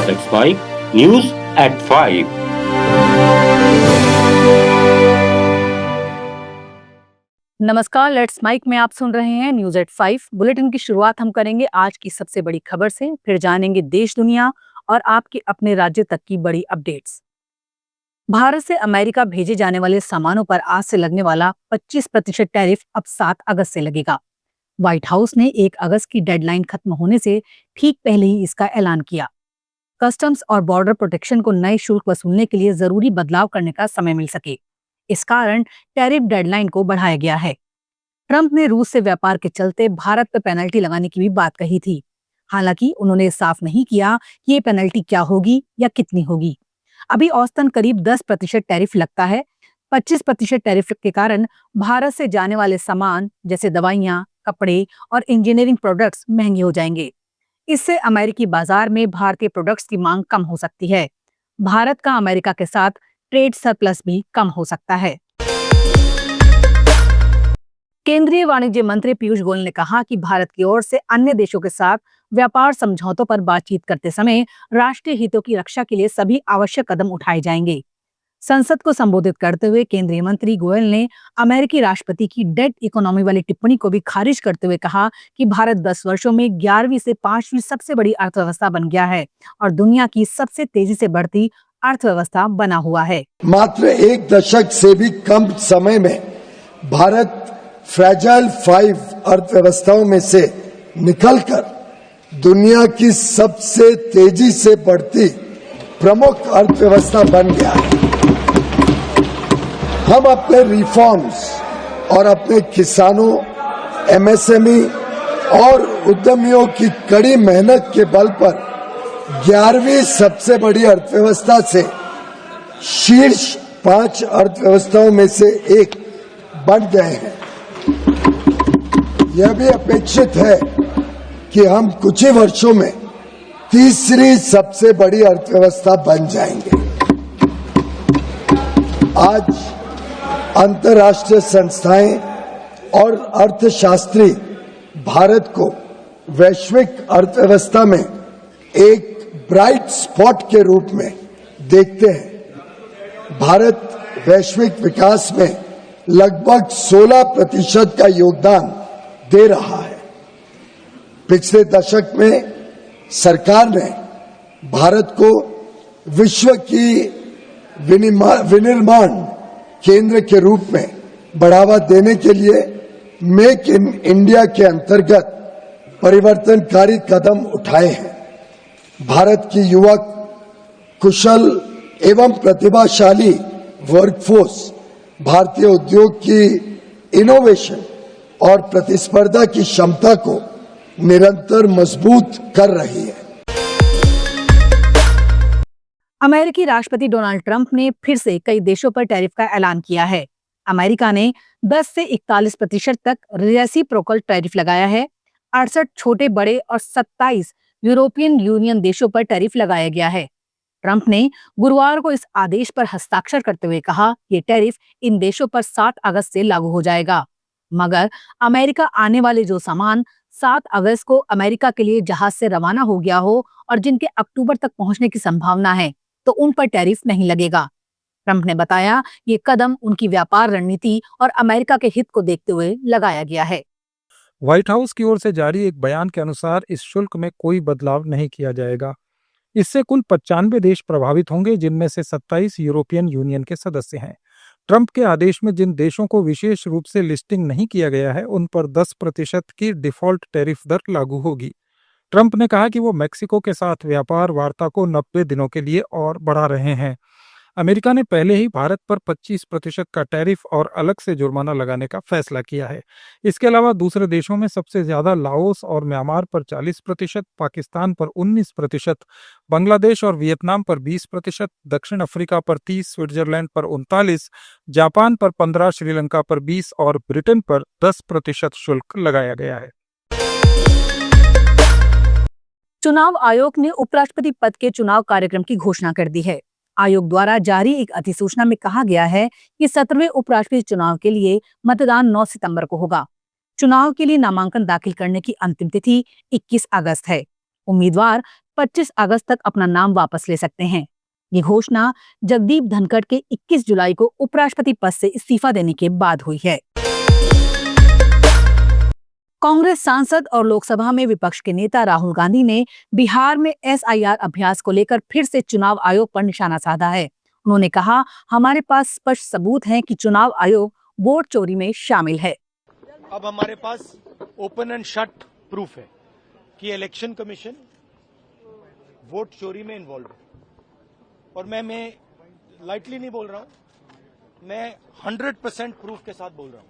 Let's Mike News at 5. नमस्कार, let's mic में आप सुन रहे हैं न्यूज एट 5। बुलेटिन की शुरुआत हम करेंगे आज की सबसे बड़ी खबर से, फिर जानेंगे देश दुनिया और आपके अपने राज्य तक की बड़ी अपडेट्स। भारत से अमेरिका भेजे जाने वाले सामानों पर आज से लगने वाला 25% टैरिफ अब 7 अगस्त से लगेगा। व्हाइट हाउस ने 1 अगस्त की डेडलाइन खत्म होने से ठीक पहले ही इसका ऐलान किया। कस्टम्स और बॉर्डर प्रोटेक्शन को नए शुल्क वसूलने के लिए जरूरी बदलाव करने का समय मिल सके, इस कारण टैरिफ डेडलाइन को बढ़ाया गया है। ट्रंप ने रूस से व्यापार के चलते भारत पर पेनल्टी लगाने की भी बात कही थी। हालांकि उन्होंने साफ नहीं किया कि ये पेनल्टी क्या होगी या कितनी होगी। अभी औसतन करीब 10% टैरिफ लगता है। 25% टैरिफ के कारण भारत से जाने वाले सामान जैसे दवाइयां, कपड़े और इंजीनियरिंग प्रोडक्ट्स महंगे हो जाएंगे। इससे अमेरिकी बाजार में भारतीय प्रोडक्ट्स की मांग कम हो सकती है। भारत का अमेरिका के साथ ट्रेड सरप्लस भी कम हो सकता है। केंद्रीय वाणिज्य मंत्री पीयूष गोयल ने कहा कि भारत की ओर से अन्य देशों के साथ व्यापार समझौतों पर बातचीत करते समय राष्ट्रीय हितों की रक्षा के लिए सभी आवश्यक कदम उठाए जाएंगे। संसद को संबोधित करते हुए केंद्रीय मंत्री गोयल ने अमेरिकी राष्ट्रपति की डेट इकोनॉमी वाली टिप्पणी को भी खारिज करते हुए कहा कि भारत 10 वर्षों में 11वीं से 5वीं सबसे बड़ी अर्थव्यवस्था बन गया है और दुनिया की सबसे तेजी से बढ़ती अर्थव्यवस्था बना हुआ है। मात्र 1 दशक से भी कम समय में भारत फ्रैजाइल 5 अर्थव्यवस्थाओं में से निकलकर दुनिया की सबसे तेजी से बढ़ती प्रमुख अर्थव्यवस्था बन गया है। हम अपने रिफॉर्म्स और अपने किसानों, एमएसएमई और उद्यमियों की कड़ी मेहनत के बल पर 11वीं सबसे बड़ी अर्थव्यवस्था से शीर्ष 5 अर्थव्यवस्थाओं में से एक बन गए हैं। यह भी अपेक्षित है कि हम कुछ ही वर्षों में तीसरी सबसे बड़ी अर्थव्यवस्था बन जाएंगे। आज अंतर्राष्ट्रीय संस्थाएं और अर्थशास्त्री भारत को वैश्विक अर्थव्यवस्था में एक ब्राइट स्पॉट के रूप में देखते हैं। भारत वैश्विक विकास में लगभग 16% का योगदान दे रहा है। पिछले दशक में सरकार ने भारत को विश्व की विनिर्माण केंद्र के रूप में बढ़ावा देने के लिए मेक इन इंडिया के अंतर्गत परिवर्तनकारी कदम उठाए हैं। भारत की युवक, कुशल एवं प्रतिभाशाली वर्कफोर्स भारतीय उद्योग की इनोवेशन और प्रतिस्पर्धा की क्षमता को निरंतर मजबूत कर रही है। अमेरिकी राष्ट्रपति डोनाल्ड ट्रंप ने फिर से कई देशों पर टैरिफ का ऐलान किया है। अमेरिका ने 10 से 41% तक रेसिप्रोकल टैरिफ लगाया है। 68 छोटे बड़े और 27 यूरोपियन यूनियन देशों पर टैरिफ लगाया गया है। ट्रंप ने गुरुवार को इस आदेश पर हस्ताक्षर करते हुए कहा ये टैरिफ इन देशों पर 7 अगस्त से लागू हो जाएगा। मगर अमेरिका आने वाले जो सामान 7 अगस्त को अमेरिका के लिए जहाज से रवाना हो गया हो और जिनके अक्टूबर तक पहुंचने की संभावना है, तो उन पर टैरिफ नहीं लगेगा। ट्रंप ने बताया ये कदम उनकी व्यापार रणनीति और अमेरिका के हित को देखते हुए लगाया गया है। व्हाइट हाउस की ओर से जारी एक बयान के अनुसार इस शुल्क में कोई बदलाव नहीं किया जाएगा। इससे कुल 95 देश प्रभावित होंगे, जिनमें से 27 यूरोपियन यूनियन के सदस्य हैं। ट्रंप के आदेश में जिन देशों को विशेष रूप से लिस्टिंग नहीं किया गया है, उन पर 10% की डिफॉल्ट टैरिफ दर लागू होगी। ट्रंप ने कहा कि वो मेक्सिको के साथ व्यापार वार्ता को 90 दिनों के लिए और बढ़ा रहे हैं। अमेरिका ने पहले ही भारत पर 25% का टैरिफ और अलग से जुर्माना लगाने का फैसला किया है। इसके अलावा दूसरे देशों में सबसे ज्यादा लाओस और म्यांमार पर 40%, पाकिस्तान पर 19%, बांग्लादेश और वियतनाम पर 20%, दक्षिण अफ्रीका पर 30%, स्विट्जरलैंड पर 39%, जापान पर 15%, श्रीलंका पर 20% और ब्रिटेन पर 10% शुल्क लगाया गया है। चुनाव आयोग ने उपराष्ट्रपति पद के चुनाव कार्यक्रम की घोषणा कर दी है। आयोग द्वारा जारी एक अधिसूचना में कहा गया है कि 17वें उपराष्ट्रपति चुनाव के लिए मतदान 9 सितंबर को होगा। चुनाव के लिए नामांकन दाखिल करने की अंतिम तिथि 21 अगस्त है। उम्मीदवार 25 अगस्त तक अपना नाम वापस ले सकते हैं। ये घोषणा जगदीप धनखड़ के 21 जुलाई को उपराष्ट्रपति पद से इस्तीफा देने के बाद हुई है। कांग्रेस सांसद और लोकसभा में विपक्ष के नेता राहुल गांधी ने बिहार में SIR अभ्यास को लेकर फिर से चुनाव आयोग पर निशाना साधा है। उन्होंने कहा, हमारे पास स्पष्ट सबूत हैं कि चुनाव आयोग वोट चोरी में शामिल है। अब हमारे पास ओपन एंड शट प्रूफ है कि इलेक्शन कमीशन वोट चोरी में इन्वॉल्व है। और मैं लाइटली नहीं बोल रहा हूं, मैं 100% प्रूफ के साथ बोल रहा हूं,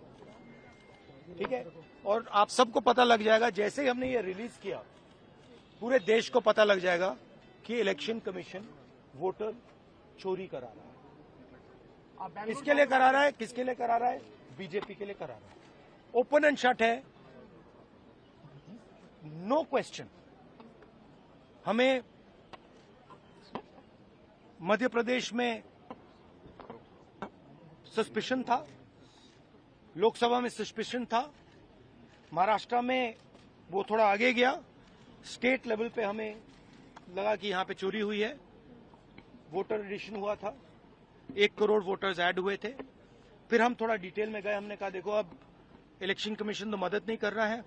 ठीक है। और आप सबको पता लग जाएगा, जैसे ही हमने ये रिलीज किया पूरे देश को पता लग जाएगा कि इलेक्शन कमीशन वोटर चोरी करा रहा है। किसके लिए करा रहा है? किसके लिए करा रहा है? बीजेपी के लिए करा रहा है। ओपन एंड शट है, नो क्वेश्चन। हमें मध्य प्रदेश में सस्पिशन था, लोकसभा में सस्पिशन था, महाराष्ट्र में वो थोड़ा आगे गया, स्टेट लेवल पे हमें लगा कि यहां पे चोरी हुई है। वोटर एडिशन हुआ था, 1 करोड़ वोटर्स ऐड हुए थे। फिर हम थोड़ा डिटेल में गए, हमने कहा देखो अब इलेक्शन कमीशन तो मदद नहीं कर रहा है,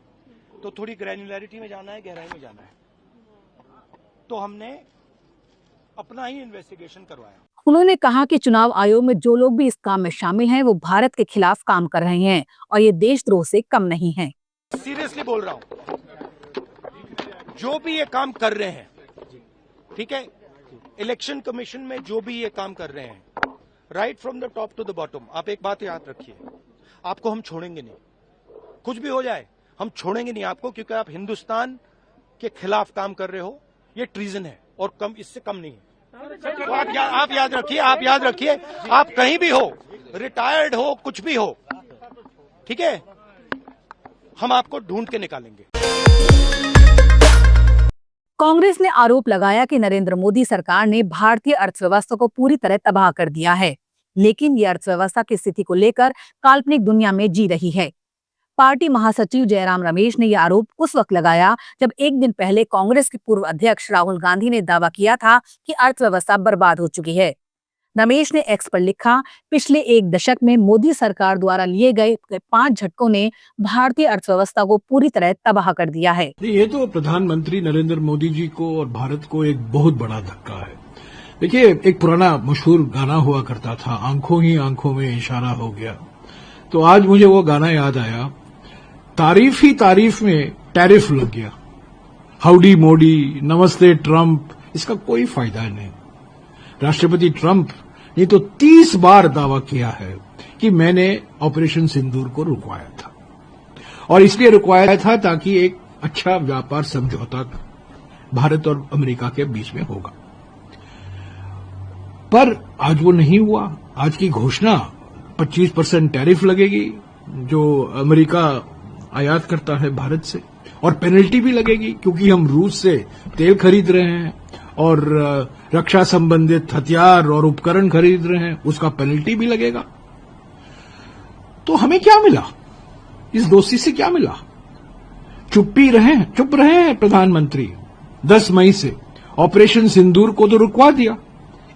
तो थोड़ी ग्रैन्युलैरिटी में जाना है, गहराई में जाना है। तो हमने अपना ही इन्वेस्टिगेशन करवाया। उन्होंने कहा कि चुनाव आयोग में जो लोग भी इस काम में शामिल हैं, वो भारत के खिलाफ काम कर रहे हैं और ये देशद्रोह से कम नहीं है। सीरियसली बोल रहा हूं, जो भी ये काम कर रहे हैं, ठीक है, इलेक्शन कमीशन में जो भी ये काम कर रहे हैं, right from the top to the bottom, आप एक बात याद रखिए, आपको हम छोड़ेंगे नहीं। कुछ भी हो जाए हम छोड़ेंगे नहीं आपको, क्योंकि आप हिंदुस्तान के खिलाफ काम कर रहे हो। ये ट्रीजन है और कम, इससे कम नहीं है। तो आप याद रखिए, आप याद रखिए, आप कहीं भी हो, रिटायर्ड हो, कुछ भी हो, ठीक है, हम आपको ढूंढ के निकालेंगे। कांग्रेस ने आरोप लगाया कि नरेंद्र मोदी सरकार ने भारतीय अर्थव्यवस्था को पूरी तरह तबाह कर दिया है, लेकिन ये अर्थव्यवस्था की स्थिति को लेकर काल्पनिक दुनिया में जी रही है। पार्टी महासचिव जयराम रमेश ने यह आरोप उस वक्त लगाया जब एक दिन पहले कांग्रेस के पूर्व अध्यक्ष राहुल गांधी ने दावा किया था कि अर्थव्यवस्था बर्बाद हो चुकी है। रमेश ने एक्स पर लिखा, पिछले 1 दशक में मोदी सरकार द्वारा लिए गए 5 झटकों ने भारतीय अर्थव्यवस्था को पूरी तरह तबाह कर दिया है। ये तो प्रधानमंत्री नरेंद्र मोदी जी को और भारत को एक बहुत बड़ा धक्का है। देखिए, एक पुराना मशहूर गाना हुआ करता था, आंखों ही आंखों में इशारा हो गया। तो आज मुझे वो गाना याद आया, तारीफ ही तारीफ में टैरिफ लग गया। हाउडी मोदी, नमस्ते ट्रंप, इसका कोई फायदा नहीं। राष्ट्रपति ट्रंप ने तो 30 बार दावा किया है कि मैंने ऑपरेशन सिंदूर को रुकवाया था, और इसलिए रुकवाया था ताकि एक अच्छा व्यापार समझौता भारत और अमेरिका के बीच में होगा। पर आज वो नहीं हुआ। आज की घोषणा 25% टैरिफ लगेगी जो अमेरिका आयात करता है भारत से, और पेनल्टी भी लगेगी क्योंकि हम रूस से तेल खरीद रहे हैं और रक्षा संबंधित हथियार और उपकरण खरीद रहे हैं, उसका पेनल्टी भी लगेगा। तो हमें क्या मिला? इस दोस्ती से क्या मिला? चुप रहे हैं प्रधानमंत्री। 10 मई से ऑपरेशन सिंदूर को तो रुकवा दिया,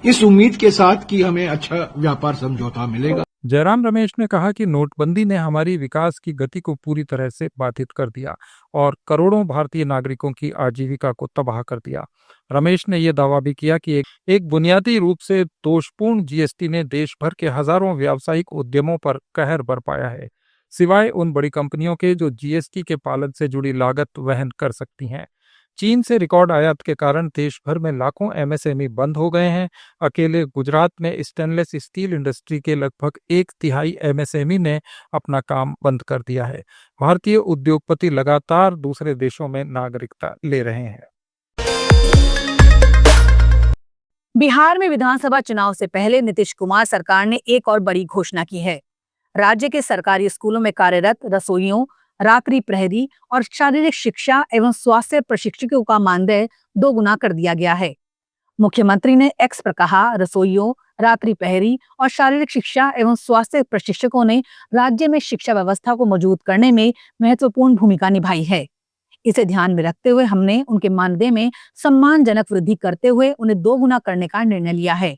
इस उम्मीद के साथ कि हमें अच्छा व्यापार समझौता मिलेगा। जयराम रमेश ने कहा कि नोटबंदी ने हमारी विकास की गति को पूरी तरह से बाधित कर दिया और करोड़ों भारतीय नागरिकों की आजीविका को तबाह कर दिया। रमेश ने यह दावा भी किया कि एक बुनियादी रूप से दोषपूर्ण जीएसटी ने देश भर के हजारों व्यावसायिक उद्यमों पर कहर बरपाया है, सिवाय उन बड़ी कंपनियों के जो जीएसटी के पालन से जुड़ी लागत वहन कर सकती हैं। चीन से रिकॉर्ड आयात के कारण देश भर में लाखों एमएसएमई बंद हो गए हैं। अकेले गुजरात में स्टेनलेस स्टील इंडस्ट्री के लगभग 1/3 एमएसएमई ने अपना काम बंद कर दिया है। भारतीय उद्योगपति लगातार दूसरे देशों में नागरिकता ले रहे हैं। बिहार में विधानसभा चुनाव से पहले नीतीश कुमार सरकार ने एक और बड़ी घोषणा की है। राज्य के सरकारी स्कूलों में कार्यरत रसोइयों, रात्रि प्रहरी और शारीरिक शिक्षा एवं स्वास्थ्य प्रशिक्षकों का मानदेय 2 गुना कर दिया गया है। मुख्यमंत्री ने एक्स पर कहा, रसोइयों, रात्रि प्रहरी और शारीरिक शिक्षा एवं स्वास्थ्य प्रशिक्षकों ने राज्य में शिक्षा व्यवस्था को मजबूत करने में महत्वपूर्ण भूमिका निभाई है। इसे ध्यान में रखते हुए हमने उनके मानदेय में सम्मानजनक वृद्धि करते हुए उन्हें 2 गुना करने का निर्णय लिया है।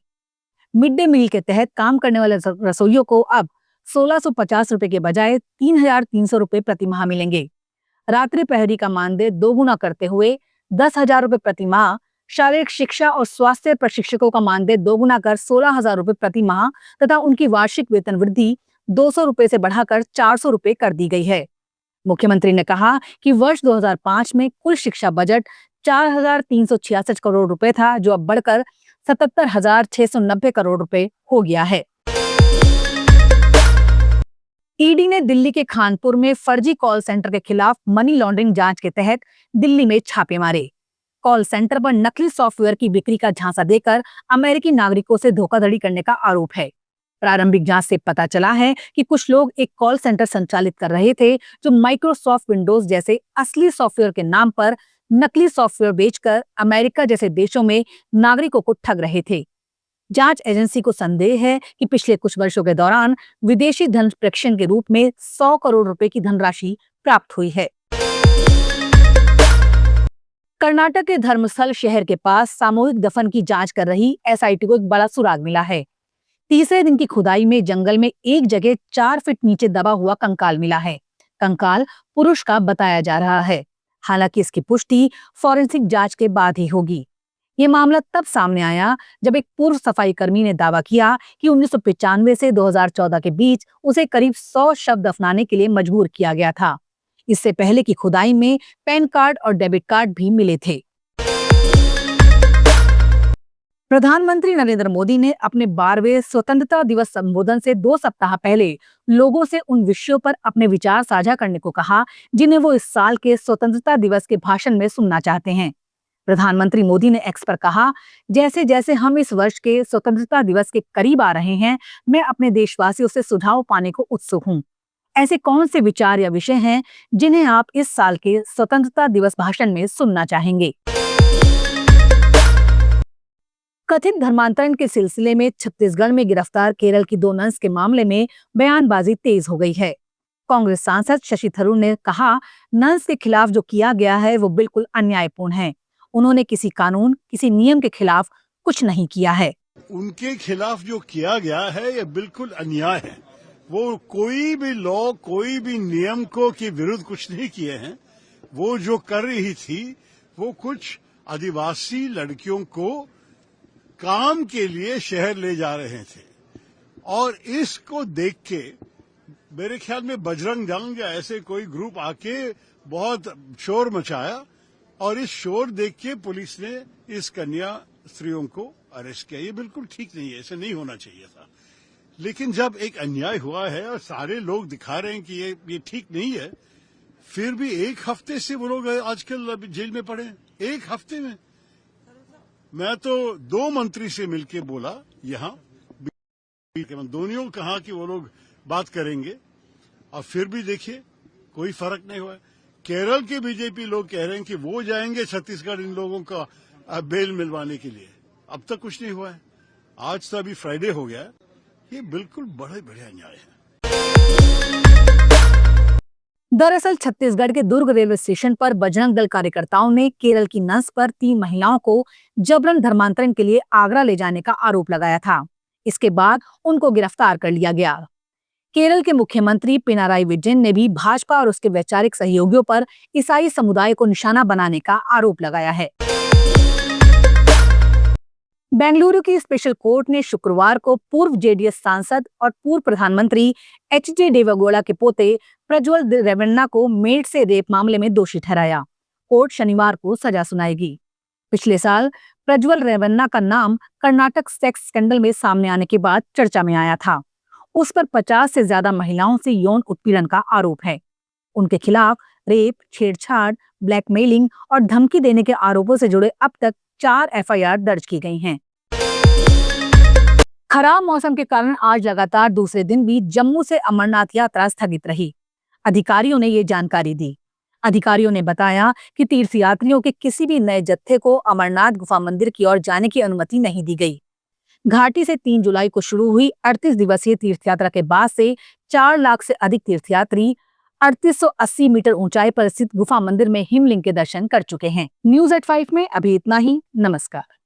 मिड डे मील के तहत काम करने वाले रसोइयों को अब 1650 रुपए के बजाय 3300 रुपए प्रति माह मिलेंगे। रात्रि प्रहरी का मानदेय 2 गुना करते हुए 10,000 रुपए प्रति माह, शारीरिक शिक्षा और स्वास्थ्य प्रशिक्षकों का मानदेय 2 गुना कर 16,000 रुपए प्रति माह तथा उनकी वार्षिक वेतन वृद्धि 200 रुपए से बढ़ाकर 400 रुपए कर दी गई है। मुख्यमंत्री ने कहा कि वर्ष 2005 में कुल शिक्षा बजट 4,366 करोड़ रुपए था, जो अब बढ़कर 77,690 करोड़ रुपए हो गया है। ईडी ने दिल्ली के खानपुर में फर्जी कॉल सेंटर के खिलाफ मनी लॉन्ड्रिंग जांच के तहत दिल्ली में छापे मारे। कॉल सेंटर पर नकली सॉफ्टवेयर की बिक्री का झांसा देकर अमेरिकी नागरिकों से धोखाधड़ी करने का आरोप है। प्रारंभिक जांच से पता चला है कि कुछ लोग एक कॉल सेंटर संचालित कर रहे थे, जो माइक्रोसॉफ्ट विंडोज जैसे असली सॉफ्टवेयर के नाम पर नकली सॉफ्टवेयर बेचकर अमेरिका जैसे देशों में नागरिकों को ठग रहे थे। जांच एजेंसी को संदेह है कि पिछले कुछ वर्षों के दौरान विदेशी धन प्रेषण के रूप में 100 करोड़ रुपए की धनराशि प्राप्त हुई है। कर्नाटक के धर्मस्थल शहर के पास सामूहिक दफन की जांच कर रही एसआईटी को एक बड़ा सुराग मिला है। तीसरे दिन की खुदाई में जंगल में एक जगह 4 फीट नीचे दबा हुआ कंकाल मिला है। कंकाल पुरुष का बताया जा रहा है। हालांकि इसकी पुष्टि फॉरेंसिक जांच के बाद ही होगी। ये मामला तब सामने आया जब एक पूर्व सफाई कर्मी ने दावा किया कि 1995 से 2014 के बीच उसे करीब 100 शव दफनाने के लिए मजबूर किया गया था। इससे पहले की खुदाई में पैन कार्ड और डेबिट कार्ड भी मिले थे। प्रधानमंत्री नरेंद्र मोदी ने अपने 12वें स्वतंत्रता दिवस संबोधन से 2 सप्ताह पहले लोगों से उन विषयों पर अपने विचार साझा करने को कहा, जिन्हें वो इस साल के स्वतंत्रता दिवस के भाषण में सुनना चाहते हैं। प्रधानमंत्री मोदी ने एक्स पर कहा, जैसे जैसे हम इस वर्ष के स्वतंत्रता दिवस के करीब आ रहे हैं, मैं अपने देशवासियों से सुझाव पाने को उत्सुक हूँ। ऐसे कौन से विचार या विषय हैं जिन्हें आप इस साल के स्वतंत्रता दिवस भाषण में सुनना चाहेंगे? कथित धर्मांतरण के सिलसिले में छत्तीसगढ़ में गिरफ्तार केरल की 2 नर्स के मामले में बयानबाजी तेज हो गई है। कांग्रेस सांसद शशि थरूर ने कहा, नर्स के खिलाफ जो किया गया है वो बिल्कुल अन्यायपूर्ण है। उन्होंने किसी कानून, किसी नियम के खिलाफ कुछ नहीं किया है। उनके खिलाफ जो किया गया है ये बिल्कुल अन्याय है। वो कोई भी लॉ, कोई भी नियम को के विरुद्ध कुछ नहीं किए हैं। वो जो कर रही थी वो कुछ आदिवासी लड़कियों को काम के लिए शहर ले जा रहे थे, और इसको देख के मेरे ख्याल में बजरंग दल या ऐसे कोई ग्रुप आके बहुत शोर मचाया, और इस शोर देख के पुलिस ने इस कन्या स्त्रियों को अरेस्ट किया। ये बिल्कुल ठीक नहीं है, ऐसे नहीं होना चाहिए था। लेकिन जब एक अन्याय हुआ है और सारे लोग दिखा रहे हैं कि ये ठीक नहीं है, फिर भी 1 हफ्ते से वो लोग आजकल जेल में पड़े हैं। 1 हफ्ते में मैं तो 2 मंत्री से मिलके बोला, यहाँ दोनों कहा कि वो लोग बात करेंगे, और फिर भी देखिए कोई फर्क नहीं हुआ। केरल के बीजेपी लोग कह रहे हैं कि वो जाएंगे छत्तीसगढ़ इन लोगों का बेल मिलवाने के लिए। अब तक कुछ नहीं हुआ है। आज तो अभी फ्राइडे हो गया है। ये बिल्कुल बड़े अन्याय है। दरअसल छत्तीसगढ़ के दुर्ग रेलवे स्टेशन पर बजरंग दल कार्यकर्ताओं ने केरल की नर्स पर 3 महिलाओं को जबरन धर्मांतरण के लिए आगरा ले जाने का आरोप लगाया था। इसके बाद उनको गिरफ्तार कर लिया गया। केरल के मुख्यमंत्री पिनाराई विजयन ने भी भाजपा और उसके वैचारिक सहयोगियों पर ईसाई समुदाय को निशाना बनाने का आरोप लगाया है। बेंगलुरु की स्पेशल कोर्ट ने शुक्रवार को पूर्व जेडीएस सांसद और पूर्व प्रधानमंत्री एच.डी. देवेगौड़ा के पोते प्रज्वल रेवन्ना को मेड से रेप मामले में दोषी ठहराया। कोर्ट शनिवार को सजा सुनाएगी। पिछले साल प्रज्वल रेवन्ना का नाम कर्नाटक सेक्स स्कैंडल में सामने आने के बाद चर्चा में आया था। उस पर 50 से ज्यादा महिलाओं से यौन उत्पीड़न का आरोप है। उनके खिलाफ रेप, छेड़छाड़, ब्लैकमेलिंग और धमकी देने के आरोपों से जुड़े अब तक 4 एफआईआर दर्ज की गई हैं। खराब मौसम के कारण आज लगातार दूसरे दिन भी जम्मू से अमरनाथ यात्रा स्थगित रही। अधिकारियों ने ये जानकारी दी। अधिकारियों ने बताया कि तीर्थयात्रियों के किसी भी नए जत्थे को अमरनाथ गुफा मंदिर की ओर जाने की अनुमति नहीं दी गई। घाटी से 3 जुलाई को शुरू हुई 38 दिवसीय तीर्थयात्रा के बाद से 4 लाख से अधिक तीर्थयात्री 3880 मीटर ऊंचाई पर स्थित गुफा मंदिर में हिमलिंग के दर्शन कर चुके हैं। न्यूज़ एट 5 में अभी इतना ही। नमस्कार।